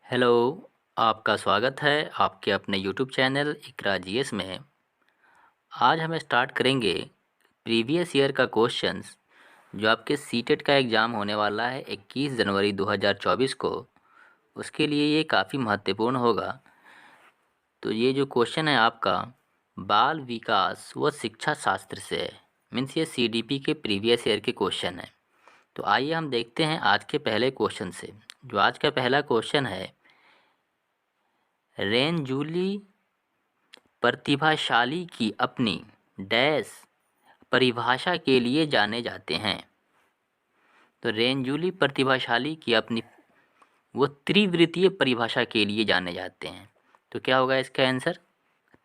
Hello, आपका स्वागत है आपके अपने यूट्यूब चैनल इकरा जीएस में। आज हम स्टार्ट करेंगे प्रीवियस ईयर का क्वेश्चंस जो आपके सीटेट का एग्ज़ाम होने वाला है 21 जनवरी 2024 को। उसके लिए ये काफ़ी महत्वपूर्ण होगा। तो ये जो क्वेश्चन है आपका बाल विकास व शिक्षा शास्त्र से है। मीन्स ये सीडीपी के प्रीवियस ईयर के क्वेश्चन है। तो आइए हम देखते हैं आज के पहले क्वेश्चन से। जो आज का पहला क्वेश्चन है, रेंजूली प्रतिभाशाली की अपनी डैश परिभाषा के लिए जाने जाते हैं। तो रेंजूली प्रतिभाशाली की अपनी वो त्रिवृत्तीय परिभाषा के लिए जाने जाते हैं। तो क्या होगा इसका आंसर?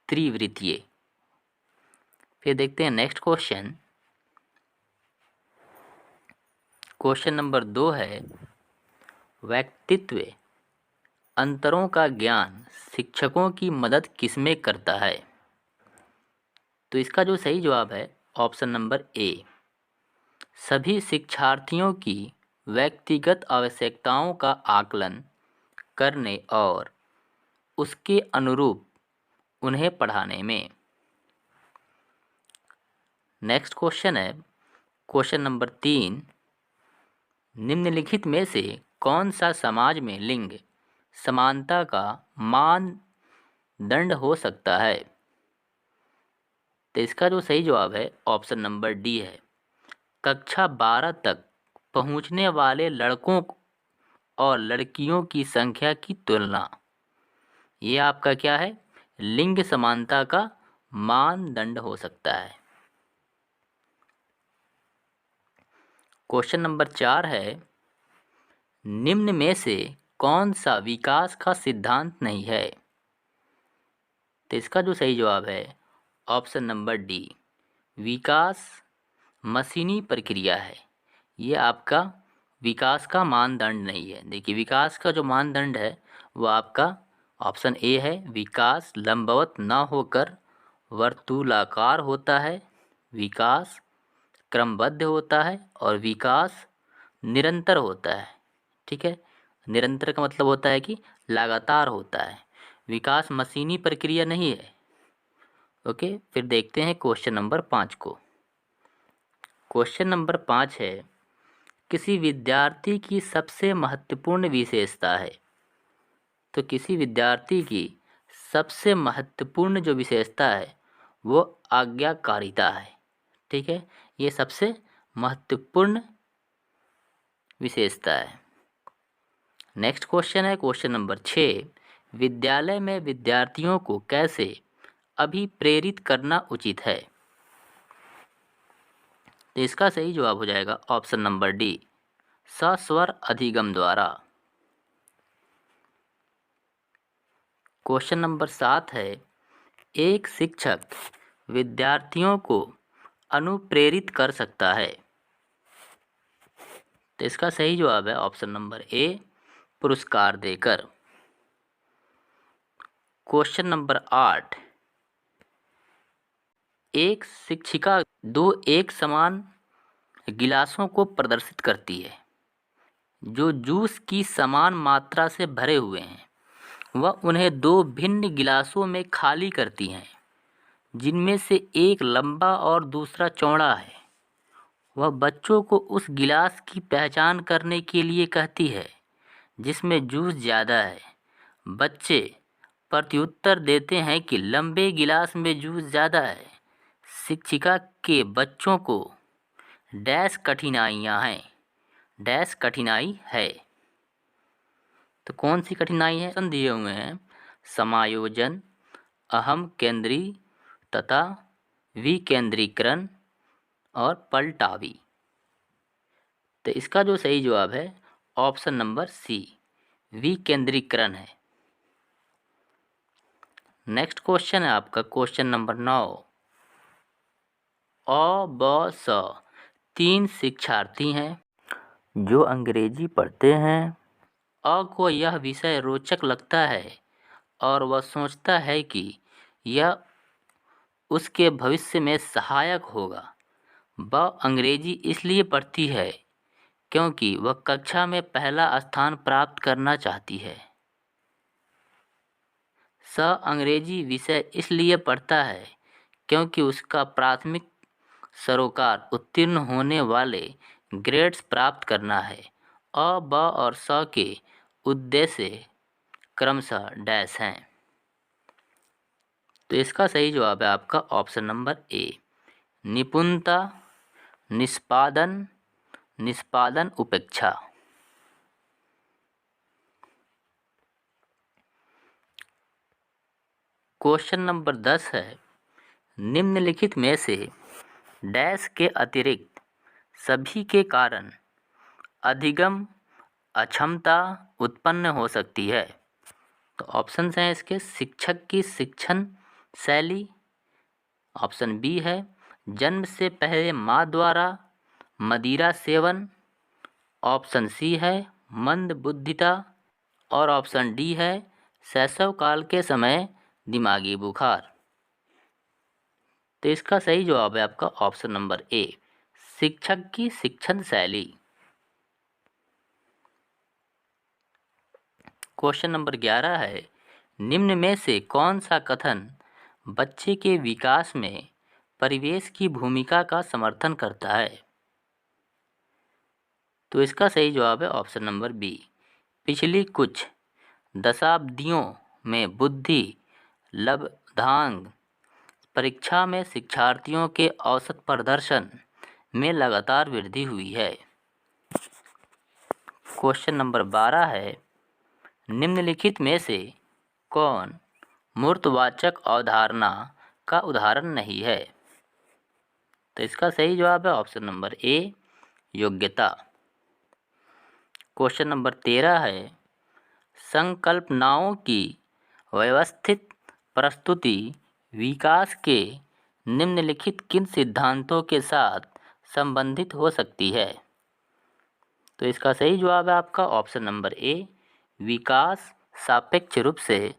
त्रिवृत्तीय। फिर देखते हैं नेक्स्ट क्वेश्चन। क्वेश्चन नंबर 2 है, व्यक्तित्व अंतरों का ज्ञान शिक्षकों की मदद किसमें करता है? तो इसका जो सही जवाब है ऑप्शन नंबर ए, सभी शिक्षार्थियों की व्यक्तिगत आवश्यकताओं का आकलन करने और उसके अनुरूप उन्हें पढ़ाने में। नेक्स्ट क्वेश्चन है क्वेश्चन नंबर 3, निम्नलिखित में से कौन सा समाज में लिंग समानता का मानदंड हो सकता है? तो इसका जो सही जवाब है ऑप्शन नंबर डी है, कक्षा 12 तक पहुंचने वाले लड़कों और लड़कियों की संख्या की तुलना। ये आपका क्या है? लिंग समानता का मानदंड हो सकता है। क्वेश्चन नंबर 4 है, निम्न में से कौन सा विकास का सिद्धांत नहीं है? तो इसका जो सही जवाब है ऑप्शन नंबर डी, विकास मशीनी प्रक्रिया है। ये आपका विकास का मानदंड नहीं है। देखिए, विकास का जो मानदंड है वो आपका ऑप्शन ए है, विकास लंबवत न होकर वर्तुलाकार होता है, विकास क्रमबद्ध होता है और विकास निरंतर होता है। ठीक है, निरंतर का मतलब होता है कि लगातार होता है। विकास मशीनी प्रक्रिया नहीं है। ओके, फिर देखते हैं क्वेश्चन नंबर 5 को। क्वेश्चन नंबर 5 है, किसी विद्यार्थी की सबसे महत्वपूर्ण विशेषता है। तो किसी विद्यार्थी की सबसे महत्वपूर्ण जो विशेषता है वो आज्ञाकारिता है। ठीक है, ये सबसे महत्वपूर्ण विशेषता है। नेक्स्ट क्वेश्चन है क्वेश्चन नंबर 6, विद्यालय में विद्यार्थियों को कैसे अभिप्रेरित करना उचित है? तो इसका सही जवाब हो जाएगा ऑप्शन नंबर डी, सस्वर अधिगम द्वारा। क्वेश्चन नंबर 7 है, एक शिक्षक विद्यार्थियों को अनुप्रेरित कर सकता है। तो इसका सही जवाब है ऑप्शन नंबर ए, पुरस्कार देकर। क्वेश्चन नंबर 8, एक शिक्षिका दो एक समान गिलासों को प्रदर्शित करती है जो जूस की समान मात्रा से भरे हुए हैं। वह उन्हें दो भिन्न गिलासों में खाली करती हैं, जिनमें से एक लंबा और दूसरा चौड़ा है। वह बच्चों को उस गिलास की पहचान करने के लिए कहती है जिसमें जूस ज़्यादा है। बच्चे प्रत्युत्तर देते हैं कि लंबे गिलास में जूस ज़्यादा है। शिक्षिका के बच्चों को डैश कठिनाइयाँ हैं, डैश कठिनाई है। तो कौन सी कठिनाई है? ऑप्शन दिए हुए हैं, समायोजन, अहम केंद्री तथा विकेंद्रीकरण और पलटावी। तो इसका जो सही जवाब है ऑप्शन नंबर सी, विकेंद्रीकरण है। नेक्स्ट क्वेश्चन है आपका क्वेश्चन नंबर 9, अ ब स 3 शिक्षार्थी हैं जो अंग्रेजी पढ़ते हैं। अ को यह विषय रोचक लगता है और वह सोचता है कि यह उसके भविष्य में सहायक होगा। वह अंग्रेजी इसलिए पढ़ती है क्योंकि वह कक्षा में पहला स्थान प्राप्त करना चाहती है। अंग्रेजी विषय इसलिए पढ़ता है क्योंकि उसका प्राथमिक सरोकार उत्तीर्ण होने वाले ग्रेड्स प्राप्त करना है। अ, ब और स के उद्देश्य क्रमशः डैश हैं। तो इसका सही जवाब है आपका ऑप्शन नंबर ए, निपुणता, निष्पादन, निष्पादन उपेक्षा। क्वेश्चन नंबर 10 है, निम्नलिखित में से डैश के अतिरिक्त सभी के कारण अधिगम अक्षमता उत्पन्न हो सकती है। तो ऑप्शंस हैं इसके, शिक्षक की शिक्षण शैली, ऑप्शन बी है जन्म से पहले माँ द्वारा मदिरा सेवन, ऑप्शन सी है मंद बुद्धिता और ऑप्शन डी है शैशव काल के समय दिमागी बुखार। तो इसका सही जवाब है आपका ऑप्शन नंबर ए, शिक्षक की शिक्षण शैली। क्वेश्चन नंबर 11 है, निम्न में से कौन सा कथन बच्चे के विकास में परिवेश की भूमिका का समर्थन करता है। तो इसका सही जवाब है ऑप्शन नंबर बी, पिछली कुछ दशाब्दियों में बुद्धि लब्धांक परीक्षा में शिक्षार्थियों के औसत प्रदर्शन में लगातार वृद्धि हुई है। क्वेश्चन नंबर 12 है, निम्नलिखित में से कौन मूर्तवाचक अवधारणा का उदाहरण नहीं है। तो इसका सही जवाब है ऑप्शन नंबर ए, योग्यता। क्वेश्चन नंबर 13 है, संकल्पनाओं की व्यवस्थित प्रस्तुति विकास के निम्नलिखित किन सिद्धांतों के साथ संबंधित हो सकती है। तो इसका सही जवाब है आपका ऑप्शन नंबर ए, विकास सापेक्ष रूप से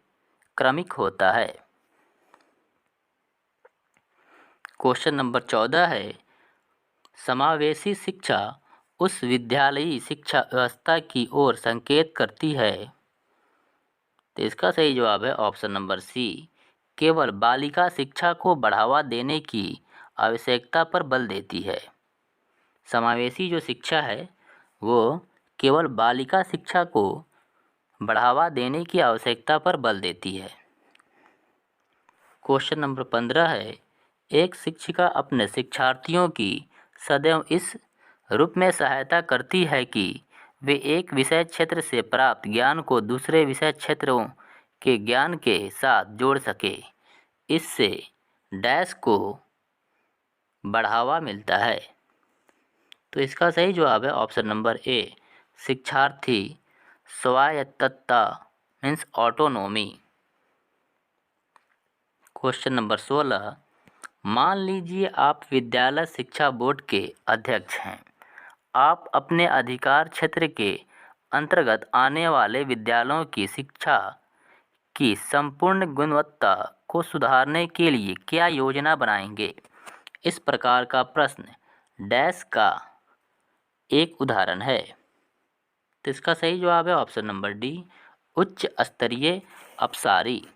क्रमिक होता है। क्वेश्चन नंबर 14 है, समावेशी शिक्षा उस विद्यालयी शिक्षा व्यवस्था की ओर संकेत करती है। तो इसका सही जवाब है ऑप्शन नंबर सी, केवल बालिका शिक्षा को बढ़ावा देने की आवश्यकता पर बल देती है। समावेशी जो शिक्षा है वो केवल बालिका शिक्षा को बढ़ावा देने की आवश्यकता पर बल देती है। क्वेश्चन नंबर 15 है, एक शिक्षिका अपने शिक्षार्थियों की सदैव इस रूप में सहायता करती है कि वे एक विषय क्षेत्र से प्राप्त ज्ञान को दूसरे विषय क्षेत्रों के ज्ञान के साथ जोड़ सके। इससे डैश को बढ़ावा मिलता है। तो इसका सही जवाब है ऑप्शन नंबर ए, शिक्षार्थी स्वायत्तता मीन्स ऑटोनोमी। क्वेश्चन नंबर 16, मान लीजिए आप विद्यालय शिक्षा बोर्ड के अध्यक्ष हैं। आप अपने अधिकार क्षेत्र के अंतर्गत आने वाले विद्यालयों की शिक्षा की संपूर्ण गुणवत्ता को सुधारने के लिए क्या योजना बनाएंगे। इस प्रकार का प्रश्न डैश का एक उदाहरण है। तो इसका सही जवाब है ऑप्शन नंबर डी, उच्च स्तरीय अपसारी।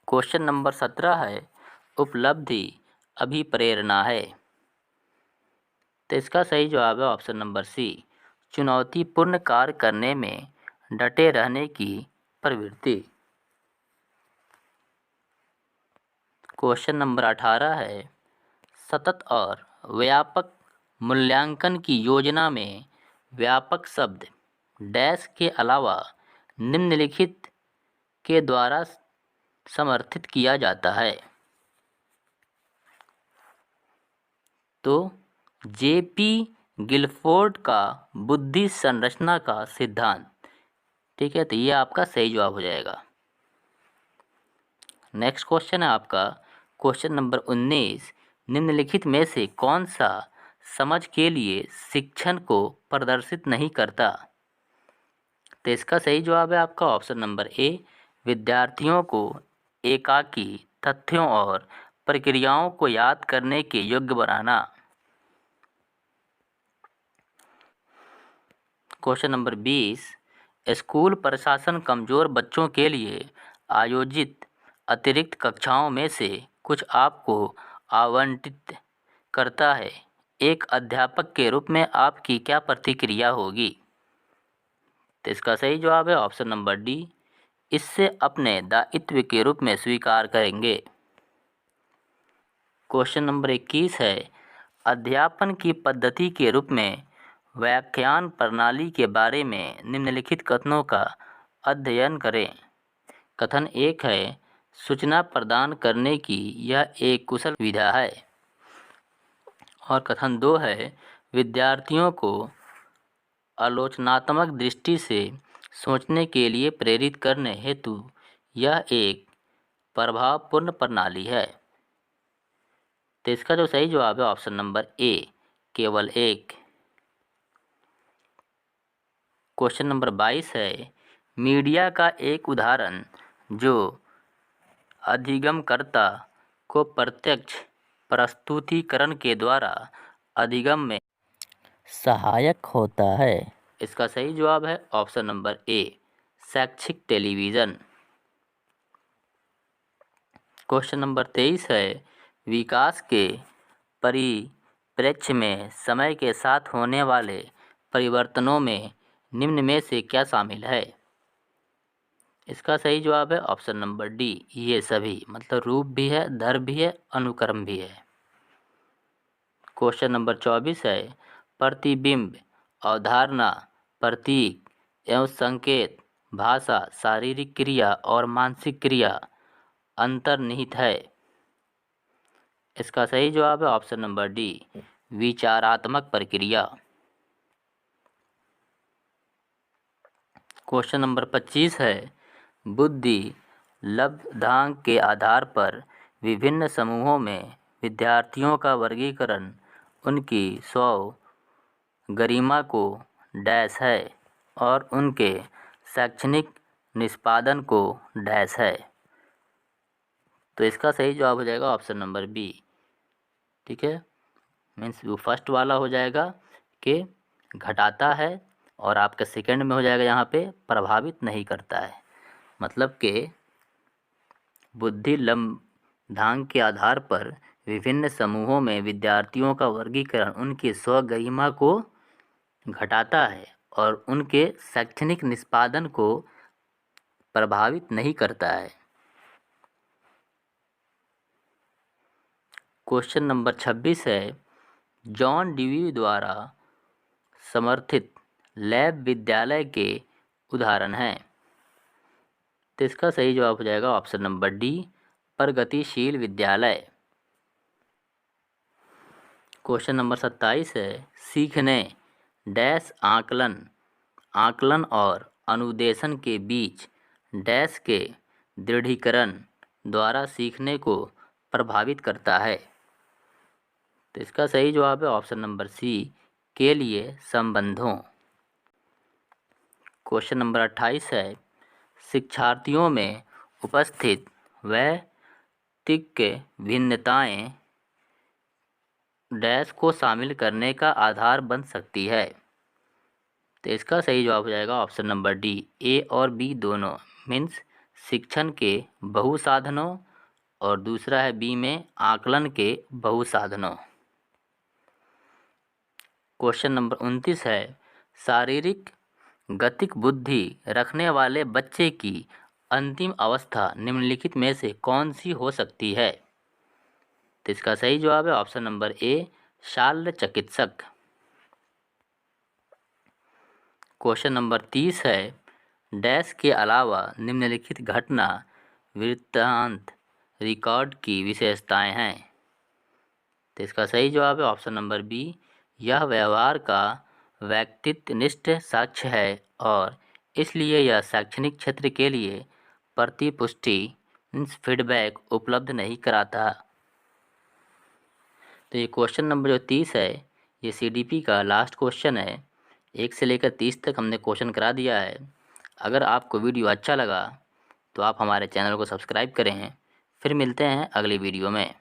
क्वेश्चन नंबर 17 है, उपलब्धि अभिप्रेरणा है। तो इसका सही जवाब है ऑप्शन नंबर सी, चुनौतीपूर्ण कार्य करने में डटे रहने की प्रवृत्ति। क्वेश्चन नंबर 18 है, सतत और व्यापक मूल्यांकन की योजना में व्यापक शब्द डैश के अलावा निम्नलिखित के द्वारा समर्थित किया जाता है। तो जेपी गिलफोर्ड का बुद्धि संरचना का सिद्धांत, ठीक है, तो ये आपका सही जवाब हो जाएगा। नेक्स्ट क्वेश्चन है आपका क्वेश्चन नंबर 19, निम्नलिखित में से कौन सा समझ के लिए शिक्षण को प्रदर्शित नहीं करता। तो इसका सही जवाब है आपका ऑप्शन नंबर ए, विद्यार्थियों को एकाकी तथ्यों और प्रक्रियाओं को याद करने के योग्य बनाना। क्वेश्चन नंबर 20, स्कूल प्रशासन कमज़ोर बच्चों के लिए आयोजित अतिरिक्त कक्षाओं में से कुछ आपको आवंटित करता है। एक अध्यापक के रूप में आपकी क्या प्रतिक्रिया होगी? तो इसका सही जवाब है ऑप्शन नंबर डी, इससे अपने दायित्व के रूप में स्वीकार करेंगे। क्वेश्चन नंबर 21 है, अध्यापन की पद्धति के रूप में व्याख्यान प्रणाली के बारे में निम्नलिखित कथनों का अध्ययन करें। कथन 1 है, सूचना प्रदान करने की यह एक कुशल विधा है। और कथन 2 है, विद्यार्थियों को आलोचनात्मक दृष्टि से सोचने के लिए प्रेरित करने हेतु यह एक प्रभावपूर्ण प्रणाली है। तो इसका जो सही जवाब है ऑप्शन नंबर ए, केवल एक। क्वेश्चन नंबर 22 है, मीडिया का एक उदाहरण जो अधिगमकर्ता को प्रत्यक्ष प्रस्तुतिकरण के द्वारा अधिगम में सहायक होता है। इसका सही जवाब है ऑप्शन नंबर ए, शैक्षिक टेलीविज़न। क्वेश्चन नंबर 23 है, विकास के परिप्रेक्ष्य में समय के साथ होने वाले परिवर्तनों में निम्न में से क्या शामिल है? इसका सही जवाब है ऑप्शन नंबर डी, ये सभी, मतलब रूप भी है, दर भी है, अनुक्रम भी है। क्वेश्चन नंबर 24 है, प्रतिबिंब, अवधारणा, प्रतीक एवं संकेत, भाषा, शारीरिक क्रिया और मानसिक क्रिया अंतर्निहित है। इसका सही जवाब है ऑप्शन नंबर डी, विचारात्मक प्रक्रिया। क्वेश्चन नंबर 25 है, बुद्धि लब्धांक के आधार पर विभिन्न समूहों में विद्यार्थियों का वर्गीकरण उनकी गरिमा को डैश है और उनके शैक्षणिक निष्पादन को डैश है। तो इसका सही जवाब हो जाएगा ऑप्शन नंबर बी। ठीक है, मीन्स वो फर्स्ट वाला हो जाएगा कि घटाता है, और आपका सेकंड में हो जाएगा यहाँ पे प्रभावित नहीं करता है। मतलब कि बुद्धि लब्धांक के आधार पर विभिन्न समूहों में विद्यार्थियों का वर्गीकरण उनकी स्वगरिमा को घटाता है और उनके शैक्षणिक निष्पादन को प्रभावित नहीं करता है। क्वेश्चन नंबर 26 है, जॉन डीवी द्वारा समर्थित लैब विद्यालय के उदाहरण हैं। तो इसका सही जवाब हो जाएगा ऑप्शन नंबर डी, प्रगतिशील विद्यालय। क्वेश्चन नंबर 27 है, सीखने डैश आकलन और अनुदेशन के बीच डैश के दृढ़ीकरण द्वारा सीखने को प्रभावित करता है। तो इसका सही जवाब है ऑप्शन नंबर सी, के लिए संबंधों। क्वेश्चन नंबर 28 है, शिक्षार्थियों में उपस्थित वैयक्तिक भिन्नताएं डैश को शामिल करने का आधार बन सकती है। तो इसका सही जवाब हो जाएगा ऑप्शन नंबर डी, ए और बी दोनों, मीन्स शिक्षण के बहुसाधनों, और दूसरा है बी में आकलन के बहुसाधनों। क्वेश्चन नंबर 29 है, शारीरिक गतिक बुद्धि रखने वाले बच्चे की अंतिम अवस्था निम्नलिखित में से कौन सी हो सकती है? तो इसका सही जवाब है ऑप्शन नंबर ए, शल्य चिकित्सक। क्वेश्चन नंबर 30 है, डैश के अलावा निम्नलिखित घटना वृत्तांत रिकॉर्ड की विशेषताएं हैं। तो इसका सही जवाब है ऑप्शन नंबर बी, यह व्यवहार का व्यक्तिनिष्ठ साक्ष्य है और इसलिए यह शैक्षणिक क्षेत्र के लिए प्रतिपुष्टि फीडबैक उपलब्ध नहीं कराता। तो ये क्वेश्चन नंबर जो 30 है, ये सीडीपी का लास्ट क्वेश्चन है। 1 से लेकर 30 तक हमने क्वेश्चन करा दिया है। अगर आपको वीडियो अच्छा लगा तो आप हमारे चैनल को सब्सक्राइब करें। फिर मिलते हैं अगली वीडियो में।